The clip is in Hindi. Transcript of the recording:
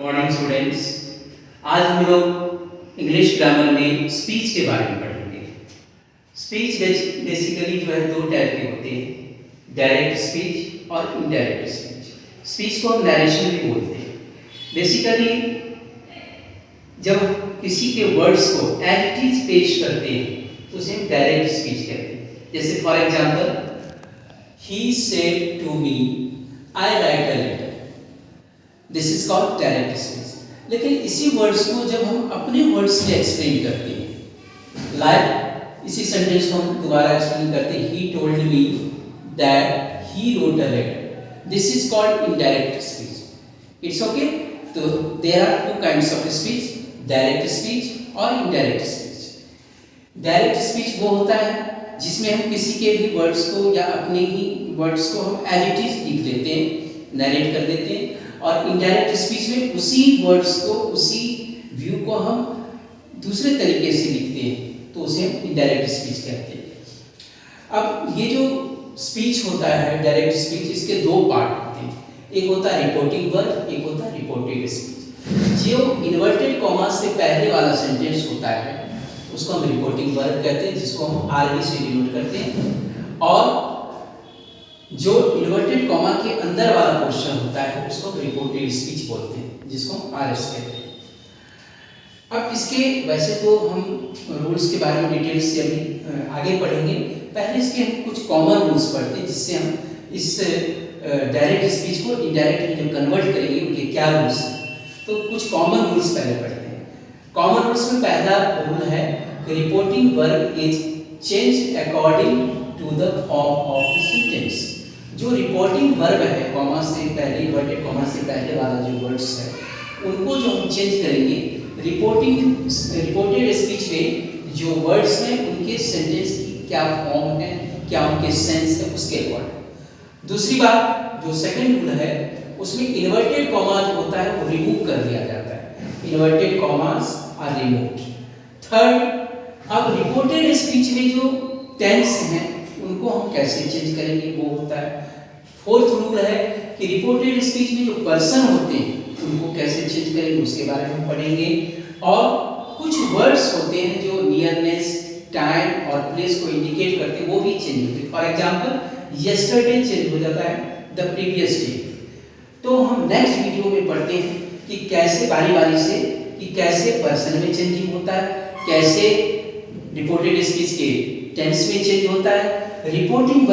Morning students. आज हम लोग इंग्लिश ग्रामर में स्पीच के बारे में पढ़ेंगे। स्पीच बेसिकली जो है दो टाइप के होते हैं, डायरेक्ट स्पीच और इनडायरेक्ट स्पीच। स्पीच को हम नरेशन भी बोलते हैं। बेसिकली जब किसी के वर्ड्स को एज इट इज पेश करते हैं तो उसे हम डायरेक्ट स्पीच कहते हैं। जैसे for example, he said to me I write a letter, this is called direct speech. लेकिन इसी वर्ड्स को जब हम अपने वर्ड्स से एक्सप्लेन करते हैं, लाइक इसी सेंटेंस को हम दोबारा एक्सप्लेन करते हैं, he told me that he wrote a letter, this is called indirect speech. It's okay. तो there are two kinds of speech, direct speech और इनडायरेक्ट स्पीच। डायरेक्ट स्पीच वो होता है जिसमें हम किसी के भी वर्ड्स को या अपने ही वर्ड्स को हम एज इट इज लिख देते हैं, नरेट कर देते हैं। और इनडायरेक्ट स्पीच में उसी वर्ड्स को, उसी व्यू को हम दूसरे तरीके से लिखते हैं, तो उसे हम इनडायरेक्ट स्पीच कहते हैं। अब ये जो स्पीच होता है डायरेक्ट स्पीच, इसके दो पार्ट होते हैं। एक होता है रिपोर्टिंग वर्ब, एक होता है रिपोर्टेड स्पीच। जो इन्वर्टेड कॉमा से पहले वाला सेंटेंस होता है उसको हम रिपोर्टिंग वर्ब कहते हैं, जिसको हम आरवी से डिनोट करते हैं। और जो इन्वर्टेड कॉमा के अंदर वाला पोर्शन होता है उसको रिपोर्टेड स्पीच बोलते हैं, जिसको हम आरएस कहते हैं। अब इसके वैसे तो हम रूल्स के बारे में डिटेल्स से अभी आगे पढ़ेंगे। पहले इसके हम कुछ कॉमन रूल्स पढ़ते हैं, जिससे हम इस डायरेक्ट स्पीच को इनडायरेक्ट जो कन्वर्ट करेंगे उनके क्या रूल्स हैं। तो कुछ कॉमन रूल्स पहले पढ़ते हैं। कॉमन रूल्स में पहला रूल है कि reporting verb is change according to the form of the sentence. जो रिपोर्टिंग वर्ब है, कॉमा से पहले, इन्वर्टेड कॉमा से पहले वाला जो वर्ड्स है, उनको जो हम चेंज करेंगे रिपोर्टेड स्पीच में जो वर्ड्स हैं उनके सेंटेंस की क्या फॉर्म है, क्या उनके सेंस है, उसके अकॉर्डिंग। दूसरी बात, जो सेकंड रूल है, उसमें इन्वर्टेड कॉमा जो होता है वो रिमूव कर दिया जाता है। Inverted commas are removed. Third, अब रिपोर्टेड स्पीच में जो टेंस हैं उनको हम कैसे चेंज करेंगे, वो होता है। फोर्थ रूल है कि रिपोर्टेड स्पीच में जो पर्सन होते हैं उनको कैसे चेंज करेंगे, उसके बारे में पढ़ेंगे। और कुछ वर्ड्स होते हैं जो नियरनेस, टाइम और प्लेस को इंडिकेट करते हैं, वो भी चेंज होते हैं। फॉर एग्जांपल, यस्टरडे चेंज हो जाता है द प्रीवियस डे। तो हम नेक्स्ट वीडियो में पढ़ते हैं कि कैसे बारी बारी से कि कैसे पर्सन में चेंजिंग होता है, कैसे रिपोर्टेड स्पीच के टेंस में चेंज होता है, रिपोर्टिंग